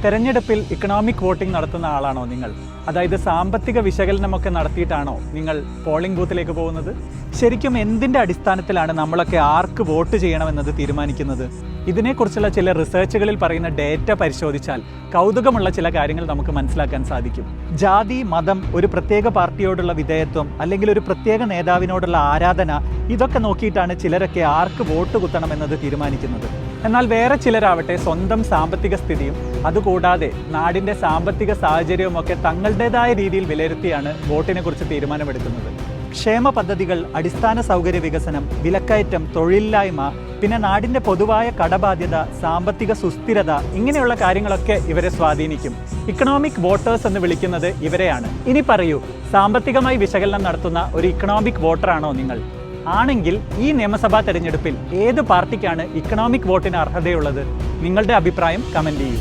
തെരഞ്ഞെടുപ്പിൽ economic voting നടത്തുന്ന ആളാണോ നിങ്ങൾ? അതായത് സാമ്പത്തിക വിശകലനമൊക്കെ നടത്തിയിട്ടാണോ നിങ്ങൾ പോളിംഗ് ബൂത്തിലേക്ക് പോകുന്നത്? ശരിക്കും എന്തിൻ്റെ അടിസ്ഥാനത്തിലാണ് നമ്മളൊക്കെ ആർക്ക് വോട്ട് ചെയ്യണമെന്നത് തീരുമാനിക്കുന്നത്? ഇതിനെക്കുറിച്ചുള്ള ചില റിസർച്ചുകളിൽ പറയുന്ന ഡേറ്റ പരിശോധിച്ചാൽ കൗതുകമുള്ള ചില കാര്യങ്ങൾ നമുക്ക് മനസ്സിലാക്കാൻ സാധിക്കും. ജാതി, മതം, ഒരു പ്രത്യേക പാർട്ടിയോടുള്ള വിധേയത്വം അല്ലെങ്കിൽ ഒരു പ്രത്യേക നേതാവിനോടുള്ള ആരാധന, ഇതൊക്കെ നോക്കിയിട്ടാണ് ചിലരൊക്കെ ആർക്ക് വോട്ട് കുത്തണമെന്നത് തീരുമാനിക്കുന്നത്. എന്നാൽ വേറെ ചിലരാവട്ടെ സ്വന്തം സാമ്പത്തിക സ്ഥിതിയും അതുകൂടാതെ നാടിൻ്റെ സാമ്പത്തിക സാഹചര്യവും ഒക്കെ തങ്ങളുടേതായ രീതിയിൽ വിലയിരുത്തിയാണ് വോട്ടിനെ കുറിച്ച് തീരുമാനമെടുക്കുന്നത്. ക്ഷേമ പദ്ധതികൾ, അടിസ്ഥാന സൗകര്യ വികസനം, വിലക്കയറ്റം, തൊഴിലില്ലായ്മ, പിന്നെ നാടിൻ്റെ പൊതുവായ കടബാധ്യത, സാമ്പത്തിക സുസ്ഥിരത, ഇങ്ങനെയുള്ള കാര്യങ്ങളൊക്കെ ഇവരെ സ്വാധീനിക്കും. ഇക്കണോമിക് വോട്ടേഴ്സ് എന്ന് വിളിക്കുന്നത് ഇവരെയാണ്. ഇനി പറയൂ, സാമ്പത്തികമായി വിശകലനം നടത്തുന്ന ഒരു ഇക്കണോമിക് വോട്ടറാണോ നിങ്ങൾ? ആണെങ്കിൽ ഈ നിയമസഭാ തെരഞ്ഞെടുപ്പിൽ ഏത് പാർട്ടിക്കാണ് ഇക്കണോമിക് വോട്ടിന് അർഹതയുള്ളത്? നിങ്ങളുടെ അഭിപ്രായം കമന്റ് ചെയ്യൂ.